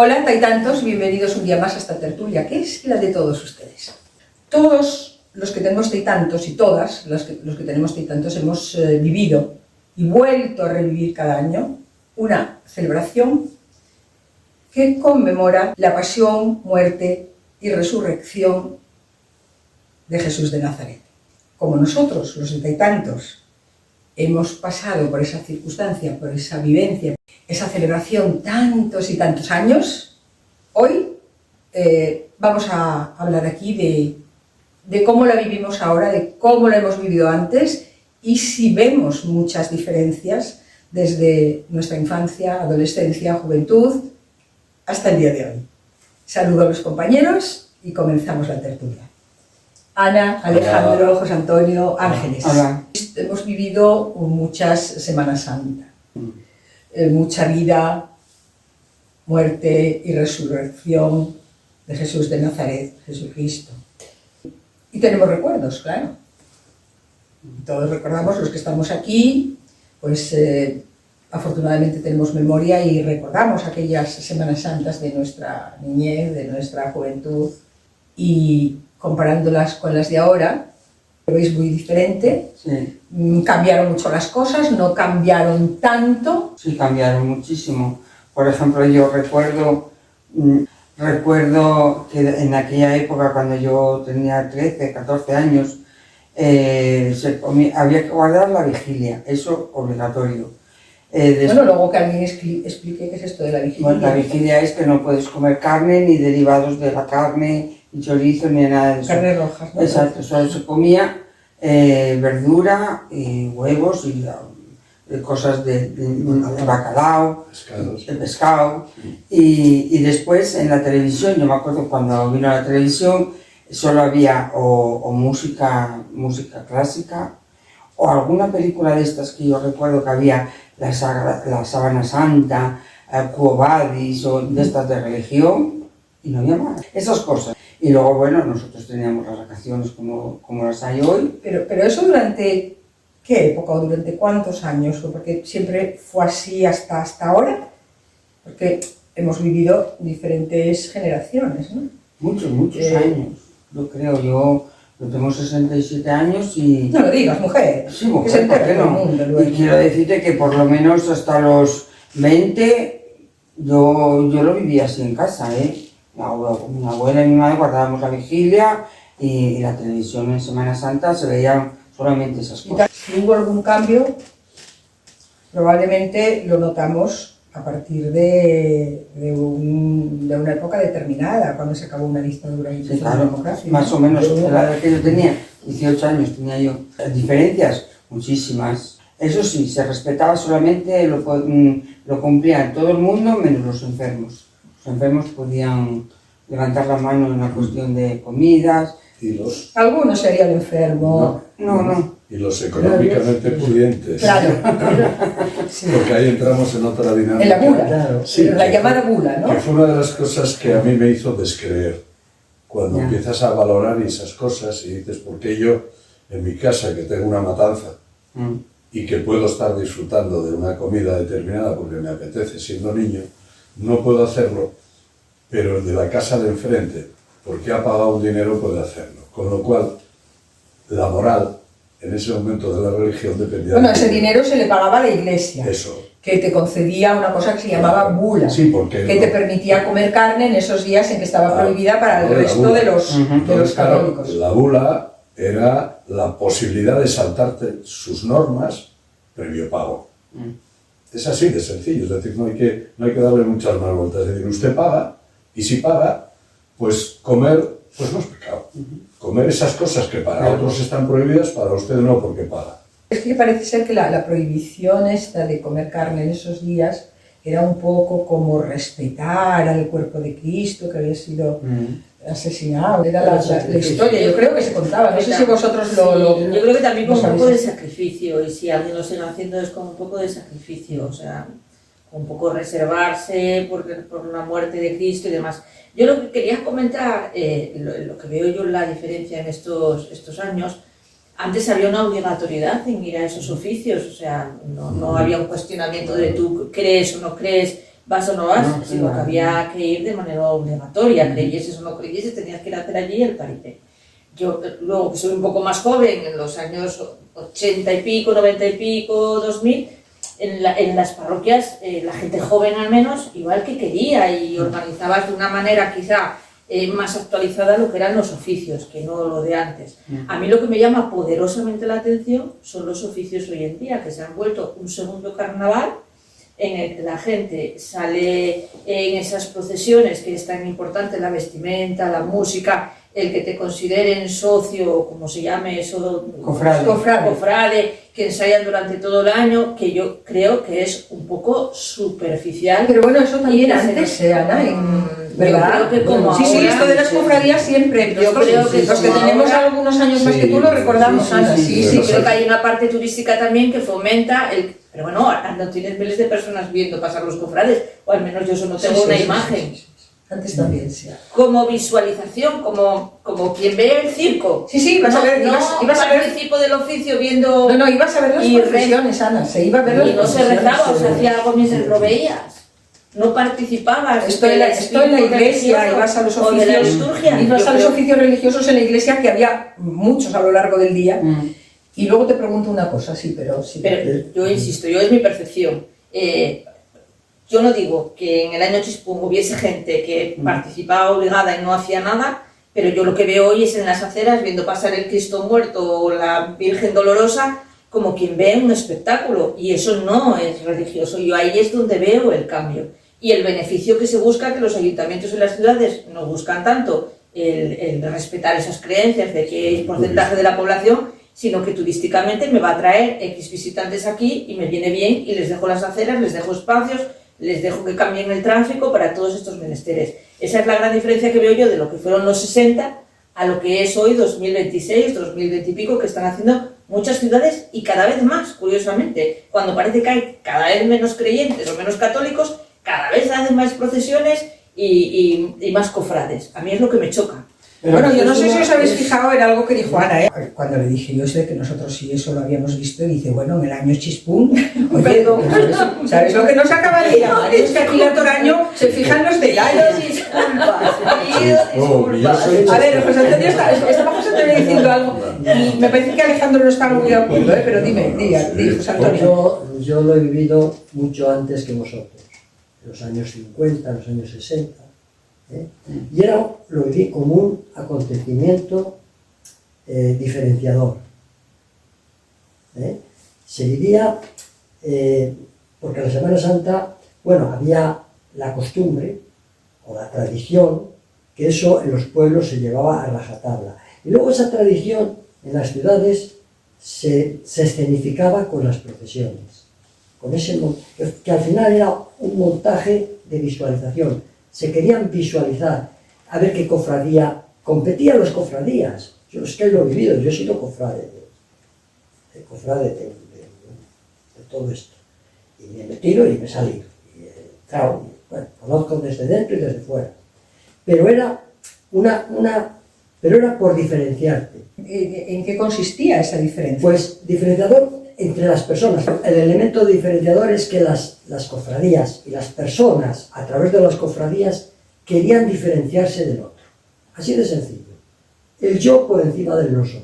Hola, taitantos, bienvenidos un día más a esta tertulia, que es la de todos ustedes. Todos los que tenemos taitantos y todas los que tenemos taitantos hemos vivido y vuelto a revivir cada año una celebración que conmemora la pasión, muerte y resurrección de Jesús de Nazaret. Como nosotros, los de taitantos, hemos pasado por esa circunstancia, por esa vivencia, esa celebración tantos y tantos años, hoy vamos a hablar aquí de cómo la vivimos ahora, de cómo la hemos vivido antes y si vemos muchas diferencias desde nuestra infancia, adolescencia, juventud, hasta el día de hoy. Saludo a los compañeros y comenzamos la tertulia. Ana, Alejandro, Hola. José Antonio, Ángeles. Hola. Hemos vivido muchas Semanas Santa, mucha vida, muerte y resurrección de Jesús de Nazaret, Jesucristo. Y tenemos recuerdos, claro. Todos recordamos, los que estamos aquí, pues afortunadamente tenemos memoria y recordamos aquellas Semanas Santas de nuestra niñez, de nuestra juventud, y comparándolas con las de ahora, lo veis muy diferente. Sí. Cambiaron mucho las cosas, no cambiaron tanto. Sí, cambiaron muchísimo. Por ejemplo, yo recuerdo que en aquella época, cuando yo tenía 13, 14 años, había que guardar la vigilia, eso obligatorio. Bueno, luego que alguien explique qué es esto de la vigilia. Bueno, la vigilia es que no puedes comer carne, ni derivados de la carne, ni chorizo, ni nada de eso. Carnes rojas, ¿no? Exacto, solo se comía verdura y huevos y cosas de bacalao, de pescado. Y después en la televisión, yo me acuerdo cuando vino la televisión, solo había o música clásica o alguna película de estas que yo recuerdo que había, la Sábana Santa, Quo Vadis o de estas de religión, y no había más. Esas cosas. Y luego, bueno, nosotros teníamos las vacaciones como las hay hoy. Pero eso durante ¿qué época o durante cuántos años? Porque siempre fue así hasta ahora, porque hemos vivido diferentes generaciones, ¿no? Muchos años, yo creo. Yo tengo 67 años y... No lo digas, mujer. Sí, mujer, que se entere ¿por qué todo el no? mundo, luego. Y quiero decirte que por lo menos hasta los 20 yo lo vivía así en casa, ¿eh? Mi abuela y mi madre guardábamos la vigilia y la televisión en Semana Santa se veían solamente esas cosas. Si hubo algún cambio, probablemente lo notamos a partir de una época determinada, cuando se acabó una dictadura y Sí, claro, democracia. más o menos, la edad que yo tenía, 18 años tenía yo. Diferencias, muchísimas. Eso sí, se respetaba solamente, lo cumplía todo el mundo menos los enfermos. Los enfermos podían levantar la mano en la cuestión de comidas. Algunos serían enfermos. No. Y los económicamente pudientes. Claro. Sí. Porque ahí entramos en otra dinámica. En la bula, Claro. Sí, la que llamada fue- bula, ¿no? Que fue una de las cosas que a mí me hizo descreer. Cuando Ya. empiezas a valorar esas cosas y dices, ¿por qué yo, en mi casa, que tengo una matanza y que puedo estar disfrutando de una comida determinada porque me apetece siendo niño, no puedo hacerlo, pero el de la casa de enfrente, porque ha pagado un dinero, puede hacerlo? Con lo cual, la moral, en ese momento de la religión, dependía Bueno, de ese dinero se le pagaba a la iglesia, Eso. que te concedía una cosa que se llamaba bula, Sí, porque que te permitía comer carne en esos días en que estaba Claro, prohibida para el la resto bula. de los Entonces, claro, católicos. la bula era la posibilidad de saltarte sus normas previo pago. Es así de sencillo, es decir, no hay que darle muchas más vueltas. Es decir, usted paga, y si paga, pues comer, pues no es pecado. Comer esas cosas que para otros están prohibidas, para usted no, porque paga. Es que parece ser que la prohibición esta de comer carne en esos días era un poco como respetar al cuerpo de Cristo que había sido asesinado. Era la historia, yo creo que se contaba. No sé si vosotros lo... Yo creo que también como lo un poco de sabéis. sacrificio, y si alguien lo sigue haciendo es como un poco de sacrificio, o sea, un poco reservarse por la muerte de Cristo y demás. Yo lo que quería comentar, lo que veo yo la diferencia en estos años, antes había una obligatoriedad en ir a esos oficios, o sea, no había un cuestionamiento de tú crees o no crees, vas o no vas, No, sino que claro. había que ir de manera obligatoria, creyeses o no creyeses, tenías que ir a hacer allí el paripé. Yo, luego que soy un poco más joven, en los años 80 y pico, 90 y pico, 2000, en las parroquias, la gente joven al menos, igual que quería, y organizabas de una manera quizá más actualizada lo que eran los oficios, que no lo de antes. A mí lo que me llama poderosamente la atención son los oficios hoy en día, que se han vuelto un segundo carnaval, en el que la gente sale en esas procesiones, que es tan importante la vestimenta, la música, el que te consideren socio, como se llame eso, cofrade, que ensayan durante todo el año, que yo creo que es un poco superficial. Pero bueno, eso también antes, Ana, ¿verdad? Yo creo que como sí, ahora, esto de las cofradías siempre. Yo creo que los que como tenemos ahora, algunos años más que tú lo recordamos, Ana. Sí, creo que hay una parte turística también que fomenta el... Pero bueno, no tienes miles de personas viendo pasar los cofrades, o al menos yo eso no tengo una imagen. Antes también, sí. Como visualización, como quien ve el circo. Sí, ibas a ver, ibas a ver participo del oficio viendo... No, ibas a ver las procesiones, Ana, se iba a ver las procesiones. Y no se rezaba, o se hacía algo mientras lo veías. No participabas. Esto en la iglesia, ibas a los oficios, de la liturgia. Ibas a los oficios religiosos en la iglesia, que había muchos a lo largo del día. Y luego te pregunto una cosa, pero yo insisto, es mi percepción. Yo no digo que en el año Chispún hubiese gente que participaba obligada y no hacía nada, pero yo lo que veo hoy es en las aceras, viendo pasar el Cristo muerto o la Virgen Dolorosa, como quien ve un espectáculo, y eso no es religioso. Yo ahí es donde veo el cambio. Y el beneficio que se busca, que los ayuntamientos en las ciudades no buscan tanto el respetar esas creencias de que el porcentaje de la población, sino que turísticamente me va a traer X visitantes aquí y me viene bien y les dejo las aceras, les dejo espacios, les dejo que cambien el tráfico para todos estos menesteres. Esa es la gran diferencia que veo yo de lo que fueron los 60 a lo que es hoy 2026, 2020 y pico, que están haciendo muchas ciudades y cada vez más, curiosamente. Cuando parece que hay cada vez menos creyentes o menos católicos, cada vez hacen más procesiones y más cofrades. A mí es lo que me choca. Pero bueno, yo no sé si os habéis fijado en algo que dijo Ana, cuando le dije yo de que nosotros sí eso lo habíamos visto, y dice, bueno, en el año Chispún, oye, ¿sabes lo que nos acaba de llamar? Es que aquí la Toraño se fijan los detalles. Disculpas. A ver, José Antonio estaba José Antonio diciendo algo, y me parece que Alejandro no estaba muy de acuerdo, pero dime, José Antonio. Yo lo he vivido mucho antes que vosotros, en los años 50, en los años 60. Y lo viví como un acontecimiento diferenciador. Se vivía, porque la Semana Santa, bueno, había la costumbre o la tradición, que eso en los pueblos se llevaba a rajatabla. Y luego esa tradición en las ciudades se escenificaba con las procesiones, con ese, que al final era un montaje de visualización. Se querían visualizar, a ver qué cofradía, competían las cofradías. Yo es que lo he vivido, yo he sido cofrade de todo esto. Y me he metido y me salí. Claro, bueno, conozco desde dentro y desde fuera. Pero era pero era por diferenciarte. ¿En qué consistía esa diferencia? Pues diferenciador entre las personas. El elemento diferenciador es que las cofradías y las personas, a través de las cofradías, querían diferenciarse del otro. Así de sencillo. El yo por encima del nosotros.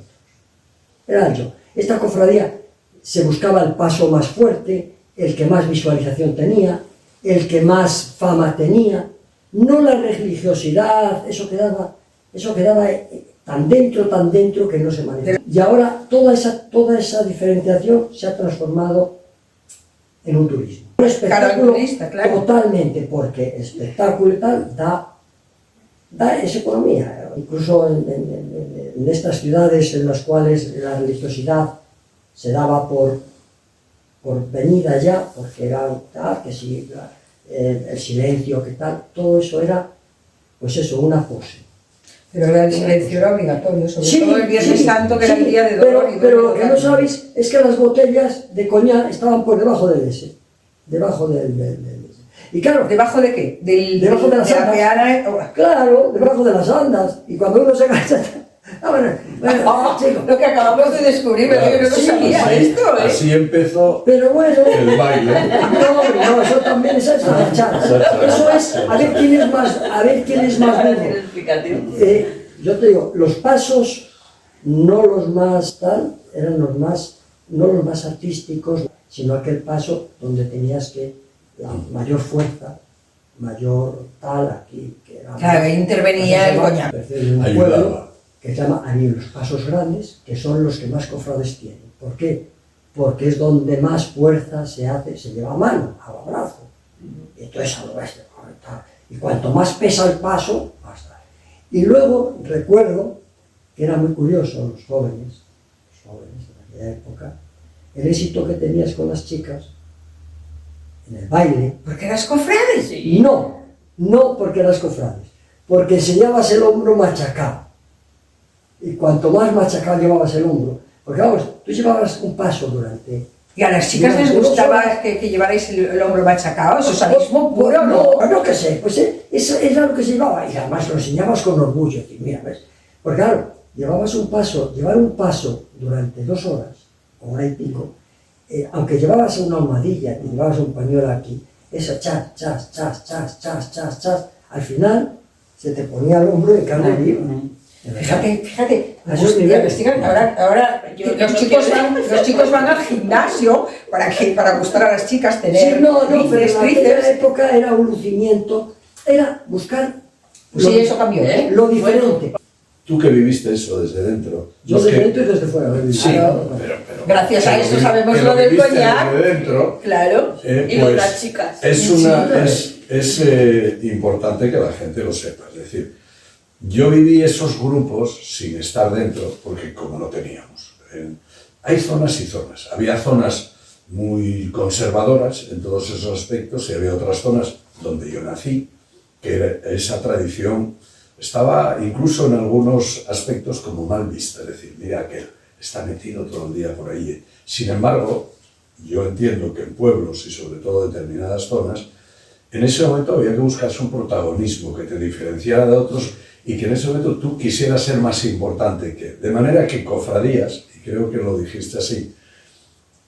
Era el yo. Esta cofradía se buscaba el paso más fuerte, el que más visualización tenía, el que más fama tenía, no la religiosidad, eso quedaba tan dentro que no se manifiesta. Y ahora toda esa diferenciación se ha transformado en un turismo. Un espectáculo claro. Totalmente, porque espectáculo y tal da esa economía. Incluso en estas ciudades en las cuales la religiosidad se daba por venida ya, porque era tal, que si el silencio, que tal, todo eso era, pues eso, una pose. Pero el silencio era obligatorio, sobre todo el Viernes Santo, que era el día de dolor. Pero lo que no sabéis es que las botellas de coñac estaban por debajo del ese. Debajo del y claro, ¿debajo de qué? Debajo de las andas. Claro, debajo de las andas. Y cuando uno se cansa, Bueno, chicos, Lo que acabamos de descubrir, pero yo no Sí, sabía así, esto, ¿eh? así empezó pero bueno, el baile. no, eso también es la chata. Eso es, a ver quién es más Tiene duro. explicación. Yo te digo, los pasos, no los más tal, eran no los más artísticos, sino aquel paso donde tenías que, la mayor fuerza, mayor tal, aquí, que era... Claro, ahí intervenía el coñac. Un Ayudaba. pueblo que se llama Aníbal, los pasos grandes, que son los que más cofrades tienen. ¿Por qué? Porque es donde más fuerza se hace, se lleva a mano, a brazo. Y entonces a lo bestia, tal. Y cuanto más pesa el paso, más tal. Y luego recuerdo que era muy curioso los jóvenes de aquella época, el éxito que tenías con las chicas en el baile. Porque eras cofrades. Sí. No porque eras cofrades, porque enseñabas el hombro machacado. Y cuanto más machacado llevabas el hombro, porque vamos, tú llevabas un paso durante... Y a las chicas les durante 2 gustaba horas. que llevarais el hombro machacado, eso es sadismo puro, ¿no? No que sé, pues eso era lo que se llevaba, y además lo enseñabas con orgullo, y mira, ¿ves? Porque claro, llevar un paso durante 2 horas, o hora y pico, aunque llevabas una almohadilla y llevabas un pañuelo aquí, eso chas, al final se te ponía el hombro de carne viva. Fíjate, me Eso gustaría es investigar. Ahora los chicos van al gimnasio para gustar a las chicas, tener Sí, no, pero bíceps, en aquella tríceps. época era un lucimiento, era buscar Pues sí, eso cambió, ¿eh? lo diferente. Tú que viviste eso desde dentro. Yo los desde que- dentro y desde fuera. Sí, Claro. pero Gracias a que eso vi- sabemos que lo del viviste coñac. desde dentro, Claro. Y lo de las chicas. Es importante que la gente lo sepa. Es decir, yo viví esos grupos sin estar dentro, porque como no teníamos. Hay zonas y zonas. Había zonas muy conservadoras en todos esos aspectos y había otras zonas donde yo nací, que esa tradición estaba incluso en algunos aspectos como mal vista. Es decir, mira aquel, está metido todo el día por ahí. Sin embargo, yo entiendo que en pueblos y sobre todo determinadas zonas, en ese momento había que buscarse un protagonismo que te diferenciara de otros y que en ese momento tú quisieras ser más importante que. De manera que cofradías, y creo que lo dijiste así,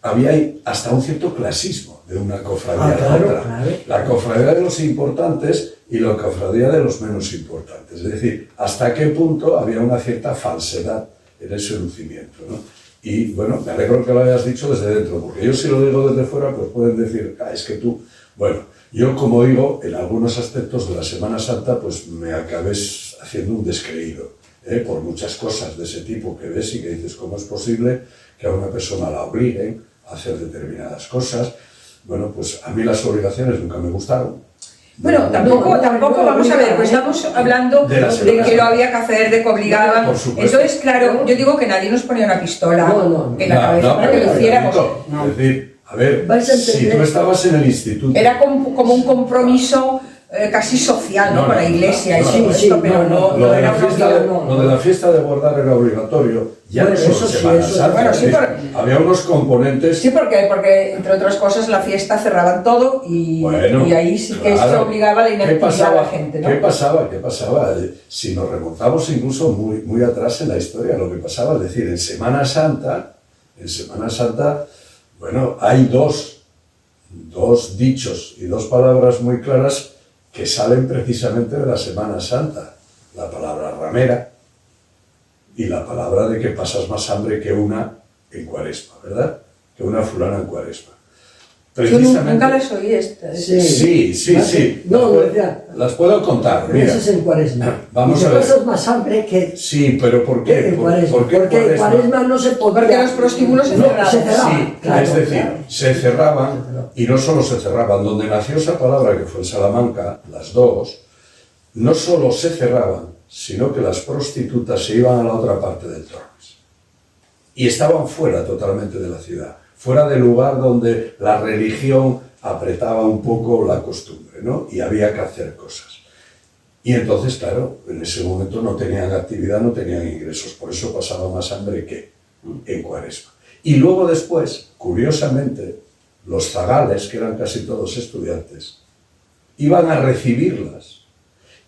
había hasta un cierto clasismo de una cofradía a la Claro, otra. claro. La cofradía de los importantes y la cofradía de los menos importantes. Es decir, hasta qué punto había una cierta falsedad en ese lucimiento, ¿no? Y bueno, me alegro que lo hayas dicho desde dentro, porque yo si lo digo desde fuera, pues pueden decir, es que tú... Bueno, yo como digo, en algunos aspectos de la Semana Santa, pues me acabé haciendo un descreído, por muchas cosas de ese tipo que ves y que dices, ¿cómo es posible que a una persona la obliguen a hacer determinadas cosas? Bueno, pues a mí las obligaciones nunca me gustaron. Bueno, tampoco vamos a ver, pues estamos hablando De la de Semana que lo Santa. había que hacer, de que obligaban. Por supuesto. Entonces, claro, yo digo que nadie nos ponía una pistola No. en la cabeza para que lo hiciéramos. Es decir, a ver, Vais a si entender. tú estabas en el instituto... Era como un compromiso casi social, ¿no? Con la iglesia y todo esto, pero Lo de, era la una fiesta obligación. lo de la fiesta de bordar era obligatorio, ya Bueno, no solo eso sí, Semana eso- Santa, bueno, es sí, decir, pero- había unos componentes... Sí, porque entre otras cosas la fiesta cerraban todo y ahí sí que se obligaba a la inactividad a la gente, ¿no? ¿Qué pasaba? Si nos remontamos incluso muy atrás en la historia, lo que pasaba, es decir, en Semana Santa, bueno, hay dos dichos y 2 palabras muy claras que salen precisamente de la Semana Santa. La palabra ramera y la palabra de que pasas más hambre que una en Cuaresma, ¿verdad? Que una fulana en Cuaresma. Yo nunca las oí estas. Sí. No, lo decía. Las puedo contar, Pero mira. eso es en Cuaresma. Vamos y te a ver. pasas más hambre que Sí, pero ¿por qué? en Cuaresma. ¿Por qué Porque en Cuaresma no se podía. Porque los prostíbulos se No, cerraban. se cerraban. Sí, Claro, es decir, claro. se cerraban, y no solo se cerraban, donde nació esa palabra que fue en Salamanca, las dos, no solo se cerraban, sino que las prostitutas se iban a la otra parte del Tormes. Y estaban fuera totalmente de la ciudad, fuera del lugar donde la religión apretaba un poco la costumbre, ¿no? Y había que hacer cosas. Y entonces, claro, en ese momento no tenían actividad, no tenían ingresos, por eso pasaba más hambre que en Cuaresma. Y luego después, curiosamente, los zagales, que eran casi todos estudiantes, iban a recibirlas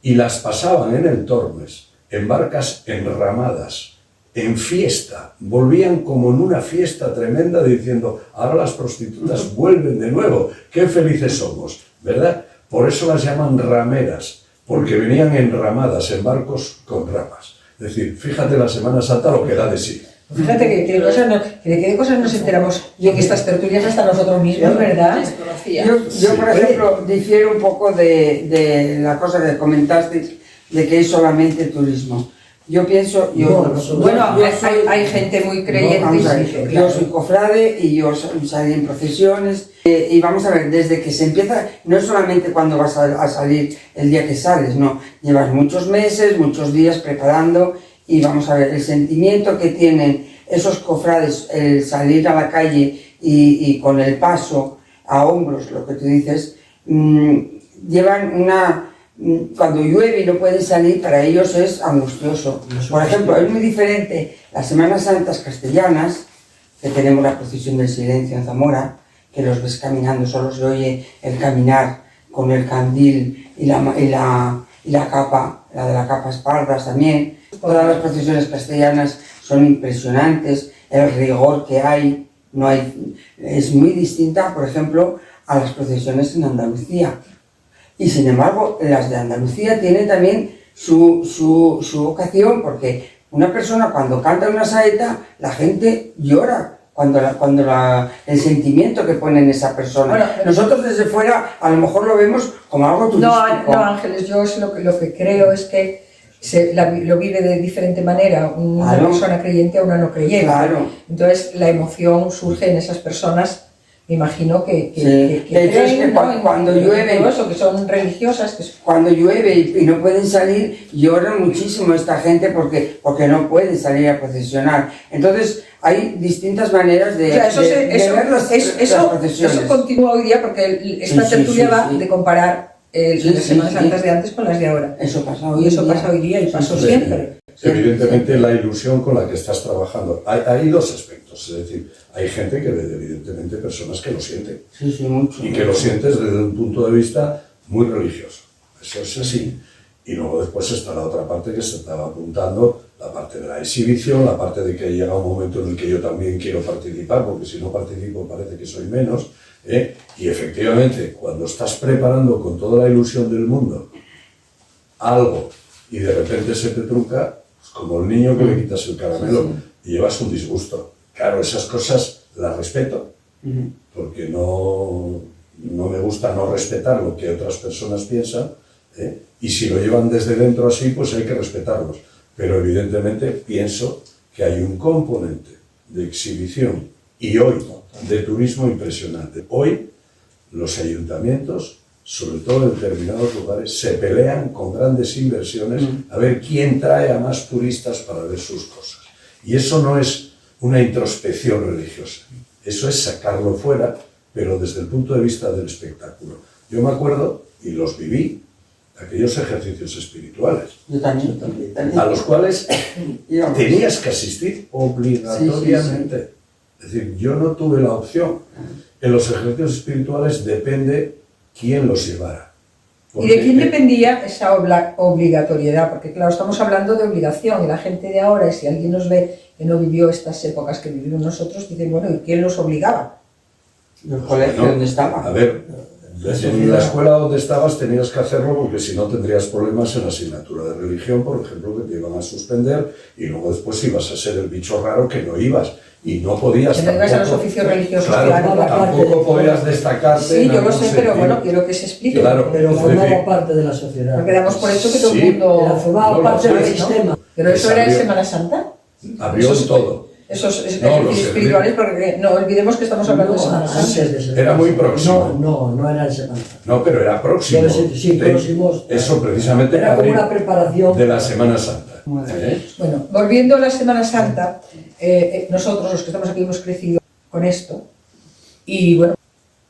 y las pasaban en el Tormes en barcas enramadas, en fiesta, volvían como en una fiesta tremenda diciendo, ahora las prostitutas vuelven de nuevo, qué felices somos, ¿verdad? Por eso las llaman rameras, porque venían enramadas en barcos con ramas. Es decir, fíjate la Semana Santa lo que da de sí. Fíjate que de qué cosas nos enteramos y en estas tertulias hasta nosotros mismos, ¿verdad? Yo por ejemplo, difiero un poco de la cosa que comentaste, de que es solamente turismo. Yo pienso, hay gente muy creyente. Yo soy cofrade y yo salí en procesiones y vamos a ver, desde que se empieza, no es solamente cuando vas a salir el día que sales, no, llevas muchos meses, muchos días preparando y vamos a ver, el sentimiento que tienen esos cofrades, el salir a la calle y con el paso a hombros, lo que tú dices, llevan una... Cuando llueve y no pueden salir, para ellos es angustioso. Por ejemplo, es muy diferente las Semanas Santas castellanas, que tenemos la procesión del silencio en Zamora, que los ves caminando, solo se oye el caminar con el candil y la capa, la de la capa espaldas también. Todas las procesiones castellanas son impresionantes, el rigor que hay, es muy distinta, por ejemplo, a las procesiones en Andalucía. Y sin embargo, las de Andalucía tienen también su vocación, porque una persona cuando canta una saeta, la gente llora cuando el sentimiento que pone en esa persona. Bueno, nosotros desde fuera a lo mejor lo vemos como algo turístico. No, Ángeles, yo lo que creo es que lo vive de diferente manera una persona creyente a una no creyente. Claro. Entonces la emoción surge en esas personas. Me imagino que creen, cuando llueve, todo eso, que son religiosas. Cuando llueve y no pueden salir, lloran muchísimo esta gente porque no pueden salir a procesionar. Entonces, hay distintas maneras de ver las procesiones. Eso continúa hoy día porque esta tertulia va de comparar las Semanas Santas de antes con las de ahora. Eso pasa hoy día y pasó siempre. Evidentemente la ilusión con la que estás trabajando. Hay dos aspectos, es decir, hay gente que evidentemente personas que lo sienten. Mucho. Y que lo sientes desde un punto de vista muy religioso. Eso es así. Y luego después está la otra parte que se estaba apuntando, la parte de la exhibición, la parte de que llega un momento en el que yo también quiero participar, porque si no participo parece que soy menos. Y efectivamente, cuando estás preparando con toda la ilusión del mundo algo y de repente se te trunca, pues como el niño que le quitas el caramelo y llevas un disgusto. Claro, esas cosas las respeto, porque no me gusta no respetar lo que otras personas piensan, y si lo llevan desde dentro así, pues hay que respetarlos. Pero evidentemente pienso que hay un componente de exhibición y hoy de turismo impresionante. Hoy los ayuntamientos, sobre todo en determinados lugares, se pelean con grandes inversiones a ver quién trae a más turistas para ver sus cosas. Y eso no es una introspección religiosa, eso es sacarlo fuera, pero desde el punto de vista del espectáculo. Yo me acuerdo, y los viví, aquellos ejercicios espirituales. Yo también. A los cuales tenías que asistir obligatoriamente. Es decir, yo no tuve la opción. En los ejercicios espirituales depende quién los llevara. ¿Y de quién dependía esa obligatoriedad? Porque claro, estamos hablando de obligación y la gente de ahora, y si alguien nos ve que no vivió estas épocas que vivimos nosotros, dice, bueno, ¿y quién los obligaba? ¿El colegio dónde estaba? A ver, en la escuela donde estabas tenías que hacerlo porque si no tendrías problemas en la asignatura de religión, por ejemplo, que te iban a suspender y luego después ibas a ser el bicho raro que no ibas. Y no podías tampoco... a los oficios religiosos. Claro, tampoco podías destacarte. Sí, yo lo sé, pero bueno, quiero que se explique. Claro, pero formaba parte de la sociedad. Porque damos por hecho que todo el mundo... formaba parte del sistema. Pero eso era en Semana Santa. Abrió todo. Esos ejercicios espirituales, porque no olvidemos que estamos hablando de Semana Santa. Era muy próximo. No era en Semana Santa. No, pero era próximo. Sí, próximos. Eso precisamente era como una preparación de la Semana Santa. Bueno, volviendo a la Semana Santa, nosotros los que estamos aquí hemos crecido con esto y bueno,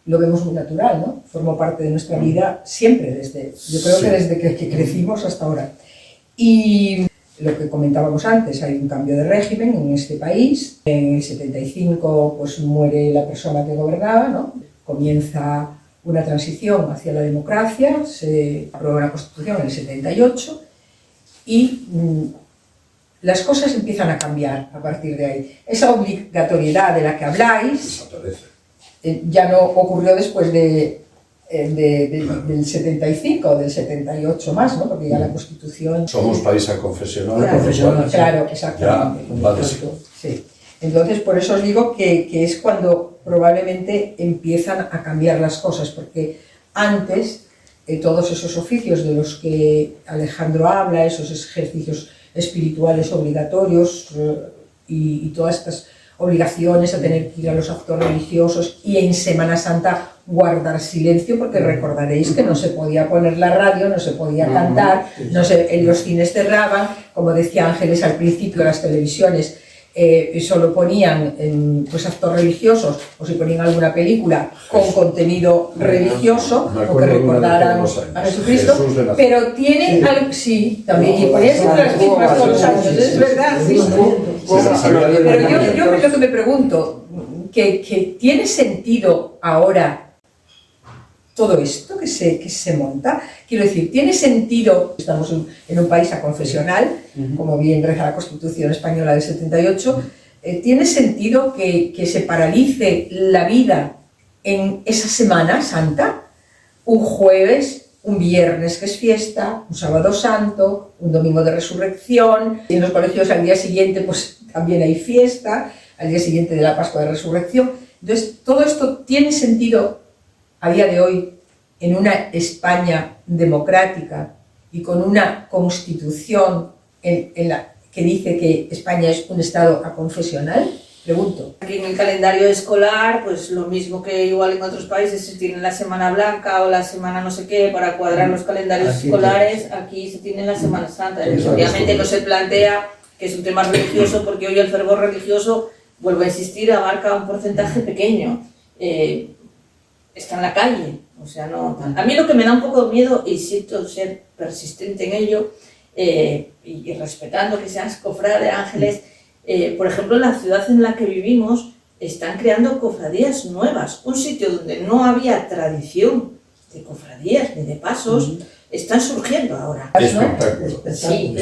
lo vemos muy natural, ¿no? Formó parte de nuestra vida siempre, yo creo que desde que crecimos hasta ahora. Y lo que comentábamos antes, hay un cambio de régimen en este país. En el 75 pues muere la persona que gobernaba, ¿no? Comienza una transición hacia la democracia, se aprueba una constitución en el 78 y las cosas empiezan a cambiar a partir de ahí. Esa obligatoriedad de la que habláis ya no ocurrió después del 75 o del 78 más, ¿no? Porque ya la Constitución... Somos país aconfesional. Claro, exactamente. Ya va de sí. Sí. Entonces, por eso os digo que es cuando probablemente empiezan a cambiar las cosas, porque antes todos esos oficios de los que Alejandro habla, esos ejercicios espirituales obligatorios y todas estas obligaciones a tener que ir a los actos religiosos y en Semana Santa guardar silencio, porque recordaréis que no se podía poner la radio, no se podía cantar, en los cines cerraban, como decía Ángeles al principio, las televisiones solo ponían pues actos religiosos, o si ponían alguna película con contenido religioso o que recordaran a Jesucristo, pero tiene algo, sí, también, y ponían siempre las mismas todos los años, es verdad, sí. Pero yo lo que me pregunto, que ¿tiene sentido ahora todo esto que se monta? Quiero decir, ¿tiene sentido? Estamos en un país aconfesional, como bien reza la Constitución Española del 78, ¿tiene sentido que se paralice la vida en esa Semana Santa? Un jueves, un viernes que es fiesta, un sábado santo, un domingo de resurrección, y en los colegios al día siguiente pues también hay fiesta, al día siguiente de la Pascua de Resurrección. Entonces, todo esto tiene sentido a día de hoy en una España democrática y con una constitución que dice que España es un Estado aconfesional? Pregunto. Aquí en el calendario escolar, pues lo mismo que igual en otros países se tiene la Semana Blanca o la Semana no sé qué para cuadrar los calendarios escolares, aquí se tiene la Semana Santa. Obviamente no se plantea que es un tema religioso, porque hoy el fervor religioso, vuelvo a insistir, abarca un porcentaje pequeño. Está en la calle, o sea, no... A mí lo que me da un poco de miedo, y siento ser persistente en ello, y respetando que seas cofrade, Ángeles, por ejemplo, en la ciudad en la que vivimos están creando cofradías nuevas, un sitio donde no había tradición de cofradías ni de pasos, están surgiendo ahora. Espectáculo. Sí,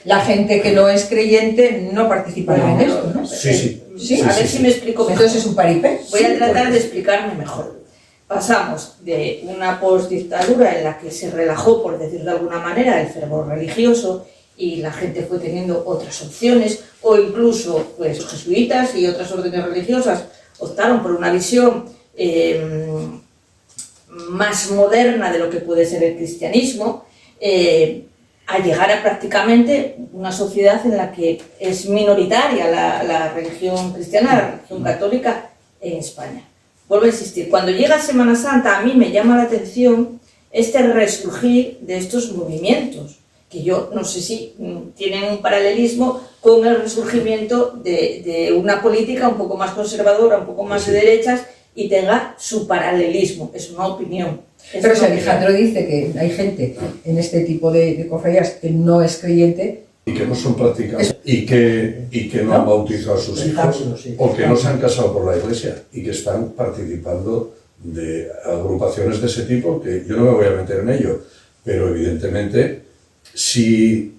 La gente que no es creyente no participa en esto, ¿no? Sí. A ver si me explico mejor. Entonces es un paripé. Voy a tratar de explicarme mejor. Pasamos de una postdictadura en la que se relajó, por decirlo de alguna manera, el fervor religioso y la gente fue teniendo otras opciones, o incluso pues, jesuitas y otras órdenes religiosas optaron por una visión más moderna de lo que puede ser el cristianismo, a llegar a prácticamente una sociedad en la que es minoritaria la religión cristiana, la religión católica en España. Vuelvo a insistir, cuando llega Semana Santa a mí me llama la atención este resurgir de estos movimientos, que yo no sé si tienen un paralelismo con el resurgimiento de una política un poco más conservadora, un poco más de derechas, y tenga su paralelismo, es una opinión. Pero si Alejandro dice que hay gente en este tipo de cofradías que no es creyente, y que no son practicantes, y que no han bautizado a sus hijos, o que no se han casado por la iglesia, y que están participando de agrupaciones de ese tipo, que yo no me voy a meter en ello, pero evidentemente, si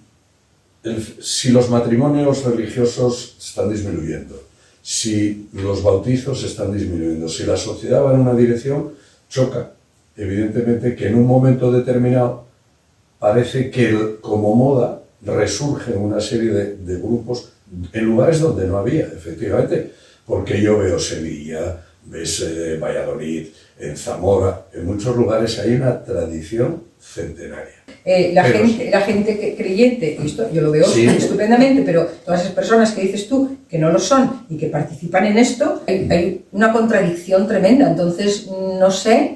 los matrimonios religiosos están disminuyendo, si los bautizos están disminuyendo, si la sociedad va en una dirección, choca, evidentemente, que en un momento determinado parece que como moda resurgen una serie de grupos en lugares donde no había, efectivamente, porque yo veo Sevilla, ves Valladolid, en Zamora, en muchos lugares hay una tradición centenaria. La gente creyente, y esto yo lo veo estupendamente, pero todas esas personas que dices tú que no lo son y que participan en esto, hay una contradicción tremenda. Entonces no sé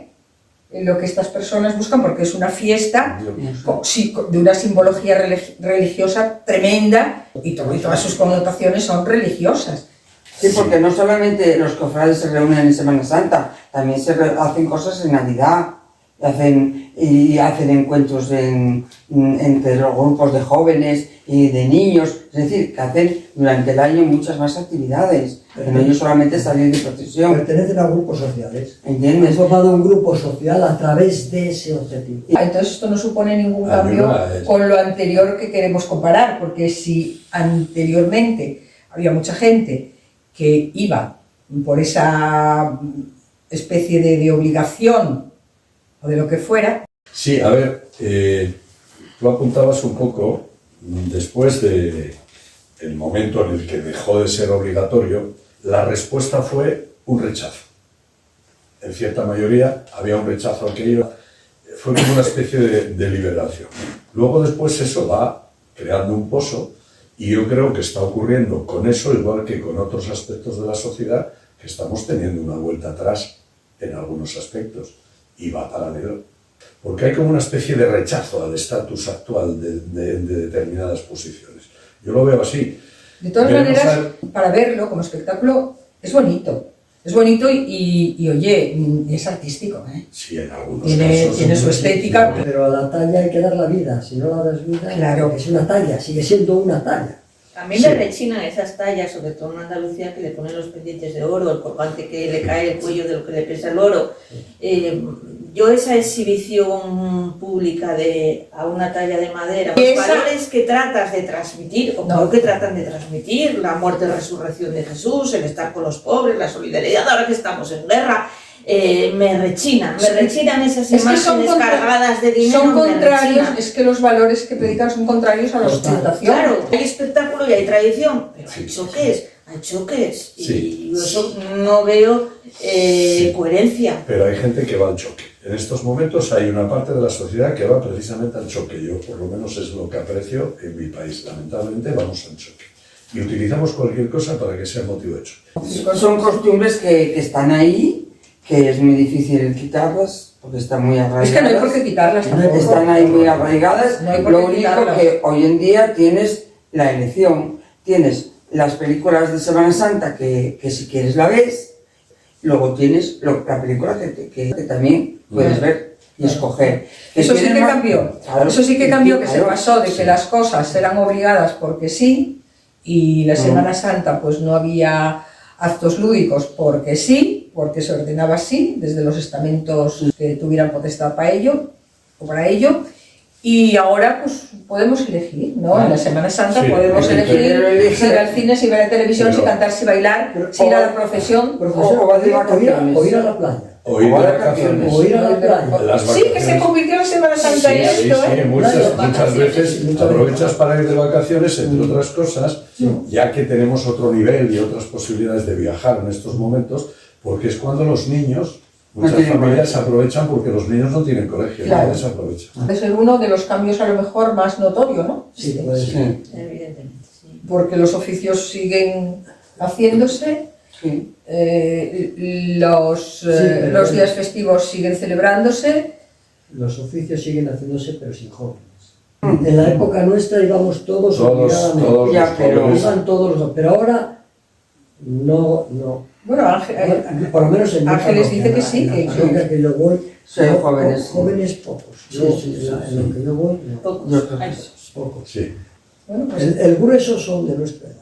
lo que estas personas buscan, porque es una fiesta de una simbología religiosa tremenda y todas sus connotaciones son religiosas. Sí, porque no solamente los cofrades se reúnen en Semana Santa, también se hacen cosas en Navidad, y hacen encuentros entre los grupos de jóvenes y de niños, es decir, que hacen durante el año muchas más actividades, que no ellos solamente salir de procesión. Pertenecen a grupos sociales. ¿Entiendes? Han formado un grupo social a través de ese objetivo. Entonces esto no supone ningún cambio con lo anterior que queremos comparar, porque si anteriormente había mucha gente que iba por esa especie de obligación o de lo que fuera. Sí, a ver, tú apuntabas un poco, después del momento en el que dejó de ser obligatorio, la respuesta fue un rechazo. En cierta mayoría había un rechazo a aquello, fue como una especie de liberación. Luego después eso va creando un pozo y yo creo que está ocurriendo con eso, igual que con otros aspectos de la sociedad, que estamos teniendo una vuelta atrás en algunos aspectos y va paralelo. Porque hay como una especie de rechazo al estatus actual de determinadas posiciones. Yo lo veo así. De todas maneras, para verlo como espectáculo es bonito. Es bonito y oye, es artístico, ¿eh? Sí, en algunos casos. Tiene su estética. Pero a la talla hay que dar la vida, si no la das vida, Claro. Es una talla, sigue siendo una talla. A mí me rechinan esas tallas, sobre todo en Andalucía, que le ponen los pendientes de oro, el colgante que le cae el cuello de lo que le pesa el oro. Yo esa exhibición pública a una talla de madera, los valores que tratas de transmitir, o creo que tratan de transmitir, la muerte y resurrección de Jesús, el estar con los pobres, la solidaridad, ahora que estamos en guerra, me rechinan esas imágenes cargadas de dinero. Son contrarios, es que los valores que predican son contrarios a la ostentación. Claro, hay espectáculo y hay tradición, pero hay choques, Sí. y eso no veo coherencia. Pero hay gente que va al choque. En estos momentos hay una parte de la sociedad que va precisamente al choque. Yo, por lo menos, es lo que aprecio en mi país. Lamentablemente, vamos al choque. Y utilizamos cualquier cosa para que sea motivo de choque. Son costumbres que están ahí, que es muy difícil quitarlas, porque están muy arraigadas. Es que no hay por qué quitarlas tampoco. Están ahí muy arraigadas. No hay por Lo qué único quitarlas. que hoy en día tienes la elección, tienes las películas de Semana Santa que si quieres la ves, luego tienes la película que también puedes ver y escoger. Eso sí que cambió. Claro, Eso sí que cambió, que se claro. pasó de que las cosas eran obligadas porque sí, y la Semana Santa pues no había actos lúdicos porque sí, porque se ordenaba así, desde los estamentos que tuvieran potestad para ello, y ahora pues podemos elegir, ¿no? En la Semana Santa Sí, podemos elegir si ir al cine, si ver la televisión, Pero- si cantar, si bailar, si ir a la procesión. O va de vacaciones. O ir a la playa. O ir de vacaciones. O ir a la playa. Las Sí, que se vacaciones. convirtió la Semana Santa en Sí, esto, sí, ¿eh? muchas veces aprovechas para ir de vacaciones, entre otras cosas, ya que tenemos otro nivel y otras posibilidades de viajar en estos momentos, porque es cuando los niños, muchas tienen familias colegio. aprovechan porque los niños no tienen colegio, Claro. entonces aprovechan. Es uno de los cambios a lo mejor más notorio, ¿no? Sí, puede ser. Sí, Evidentemente, sí. Porque los oficios siguen haciéndose, sí. pero los días festivos siguen celebrándose. Los oficios siguen haciéndose, pero sin jóvenes. En la época nuestra íbamos todos obligadamente. Todos Ya, los pero jóvenes. Iban todos, pero ahora no. Bueno, Por lo menos en mi Ángeles parroquia, dice que sí, en la que- parroquia que yo voy, Sí, jóvenes. jóvenes pocos. Yo, en lo que yo voy, no, Pocos. Yo creo que Hay sí. pocos. Sí. bueno, pues, El grueso son de nuestra edad.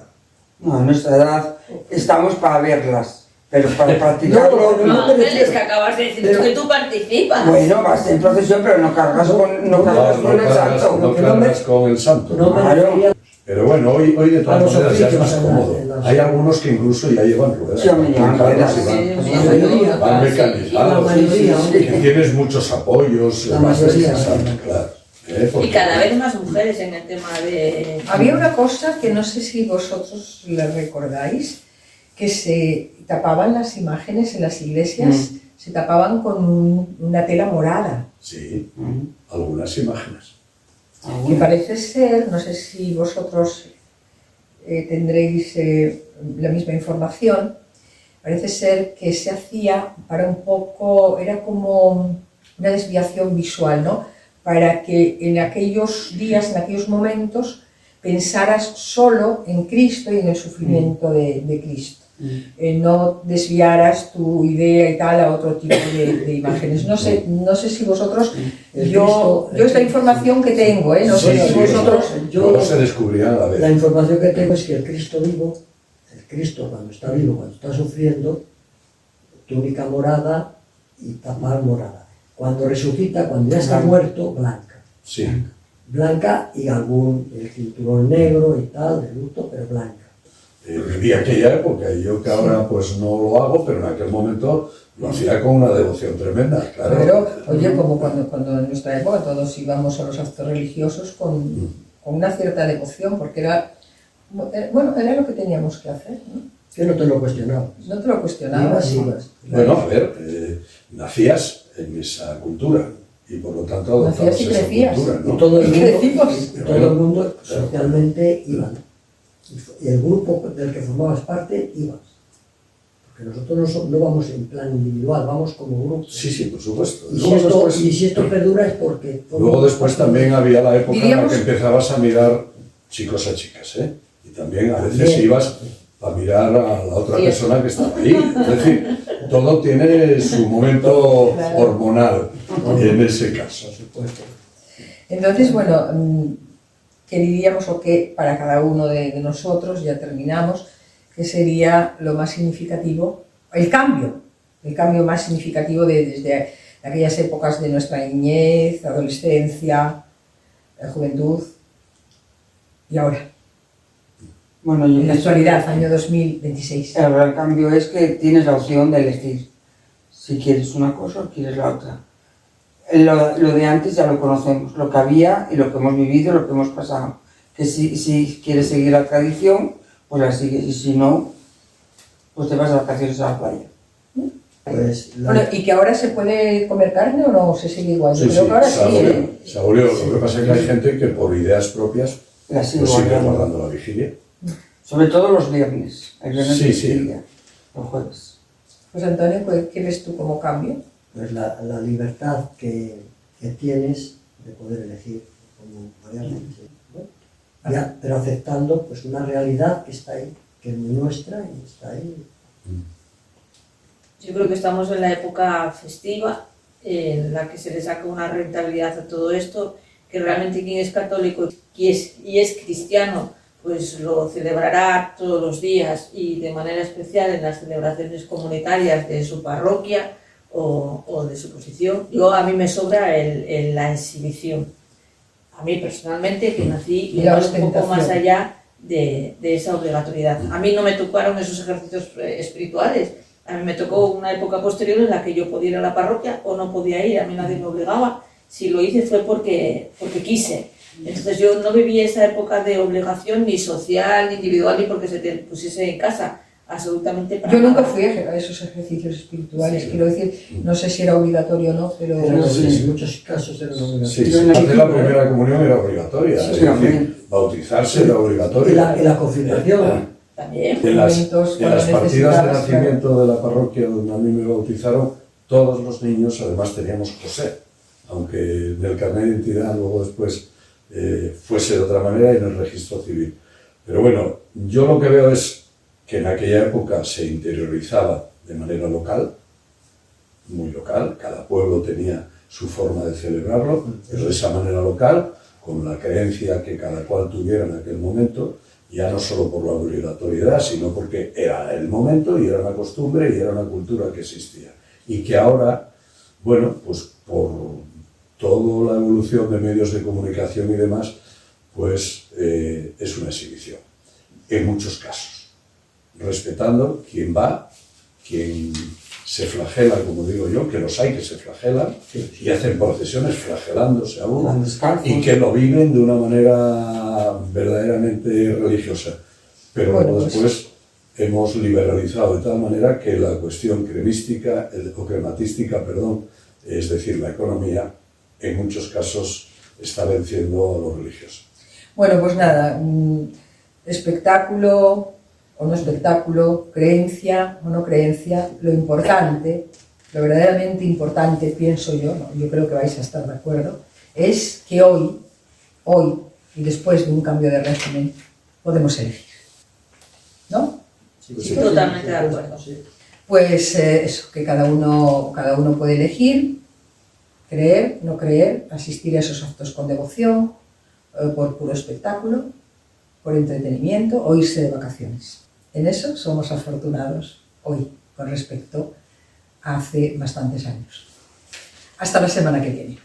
No, a nuestra edad estamos para verlas, pero para practicarlo... No, No, me Ángeles, refiero- que acabas de decir pero- que tú participas. Bueno, vas en procesión, pero no cargas con, no cargas con el santo. No que no me- cargas con el santo. No me Claro. refería Pero bueno, hoy de A todas los maneras ya es más oficios, cómodo. en las- Hay algunos que incluso ya llevan ruedas. Sí, hombre, llevan ruedas, y sí, van- la mayoría. van La mecanizados. mayoría, Que tienes muchos apoyos, La más mayoría, descansados, sí. claro. Y Porque- cada vez más mujeres en el tema de... había una cosa que no sé si vosotros la recordáis, que se tapaban las imágenes en las iglesias, se tapaban con una tela morada. Sí, algunas imágenes. Que parece ser, no sé si vosotros tendréis la misma información, parece ser que se hacía para un poco, era como una desviación visual, ¿no? Para que en aquellos días, en aquellos momentos, pensaras solo en Cristo y en el sufrimiento de Cristo. No desviaras tu idea y tal a otro tipo de imágenes. No sé si vosotros, yo es la información que tengo, no sé si vosotros... Luego se descubrirán a la vez. La información que tengo es que el Cristo vivo, el Cristo cuando está vivo, cuando está sufriendo, túnica morada y tapar morada. Cuando resucita, cuando ya está muerto, blanca. Sí. Blanca y el cinturón negro y tal, de luto, pero blanca. Viví aquella época y yo que ahora pues no lo hago, pero en aquel momento lo hacía con una devoción tremenda, claro. Pero, oye, como cuando en nuestra época todos íbamos a los actos religiosos con una cierta devoción, porque era lo que teníamos que hacer, ¿no? Que no te lo cuestionaba. No te lo cuestionabas. Ibas. Bueno, a ver, nacías en esa cultura y por lo tanto Nacías y adoptabas esa crecías. cultura, ¿no? Y todo el mundo, Crecimos. y todo el mundo socialmente iban. Y el grupo del que formabas parte ibas. Porque nosotros no vamos en plan individual, vamos como grupo. Sí, por supuesto. Y si esto perdura es porque... Luego después también había la época en la Diríamos- que empezabas a mirar chicos a chicas, ¿eh? Y también a veces También. ibas a mirar a la otra Sí. persona que estaba ahí. Es decir, todo tiene su momento Claro. hormonal en ese caso. Por supuesto. Entonces, bueno, ¿qué diríamos o qué para cada uno de nosotros, ya terminamos, qué sería lo más significativo, el cambio más significativo desde aquellas épocas de nuestra niñez, adolescencia, juventud y ahora, Bueno, yo en la pienso actualidad, que año 2026? el gran cambio es que tienes la opción de elegir si quieres una cosa o quieres la otra. Lo de antes ya lo conocemos, lo que había y lo que hemos vivido, lo que hemos pasado. Que si quieres seguir la tradición, pues la sigues, y si no, pues te vas de vacaciones a la playa. Pues Bueno, ¿y que ahora se puede comer carne o no se sigue igual? Yo Sí, creo sí, que ahora se sí, abolió, ¿eh? se abolió. Lo que pasa es que hay gente que por ideas propias La sigo pues sigue guardando. guardando la vigilia. Sobre todo los viernes, el viernes Sí, de sí. vigilia, los jueves. Pues Antonio, ¿qué ves tú como cambio? pues la libertad que tienes de poder elegir, como María dice, ¿no? Ya, pero aceptando pues una realidad que está ahí, que es nuestra y está ahí. Yo creo que estamos en la época festiva, en la que se le saca una rentabilidad a todo esto, que realmente quien es católico y es cristiano, pues lo celebrará todos los días y de manera especial en las celebraciones comunitarias de su parroquia o de su posición. A mí me sobra la exhibición. A mí personalmente, que nací Y la igual un poco ostentación. más allá de esa obligatoriedad. A mí no me tocaron esos ejercicios espirituales. A mí me tocó una época posterior en la que yo podía ir a la parroquia o no podía ir, a mí nadie me obligaba. Si lo hice fue porque quise. Entonces yo no viví esa época de obligación ni social, ni individual, ni porque se te pusiese en casa, absolutamente para Yo nunca nada. fui a esos ejercicios espirituales, quiero decir, no sé si era obligatorio o no, pero... Pero sí, sí. en muchos casos era una obligación. Sí, Yo en la hacer la vigilia- primera comunión era obligatoria. Sí, es también. decir, bautizarse era Y obligatorio. la confirmación. También. En las Momentos partidas de cuando necesitabas, nacimiento de la parroquia donde a mí me bautizaron, todos los niños además teníamos José, aunque en el carnet de identidad luego después fuese de otra manera y en el registro civil. Pero bueno, yo lo que veo es que en aquella época se interiorizaba de manera local, muy local, cada pueblo tenía su forma de celebrarlo, pero de esa manera local, con la creencia que cada cual tuviera en aquel momento, ya no solo por la obligatoriedad, sino porque era el momento y era una costumbre y era una cultura que existía. Y que ahora, bueno, pues por toda la evolución de medios de comunicación y demás, pues es una exhibición, en muchos casos, respetando quién va, quién se flagela, como digo yo, que los hay que se flagelan y hacen procesiones flagelándose a uno Van descalzos. y que lo viven de una manera verdaderamente religiosa. Pero Bueno, luego pues- después hemos liberalizado de tal manera que la cuestión crematística, es decir, la economía, en muchos casos está venciendo a los religiosos. Bueno, pues nada, espectáculo o no espectáculo, creencia o no creencia, lo importante, lo verdaderamente importante, pienso yo, ¿no? Yo creo que vais a estar de acuerdo, es que hoy, y después de un cambio de régimen podemos elegir. ¿No? Sí, Sí, totalmente de acuerdo. Sí. Pues eso, que cada uno puede elegir, creer, no creer, asistir a esos actos con devoción, por puro espectáculo, por entretenimiento o irse de vacaciones. En eso somos afortunados hoy con respecto a hace bastantes años. Hasta la semana que viene.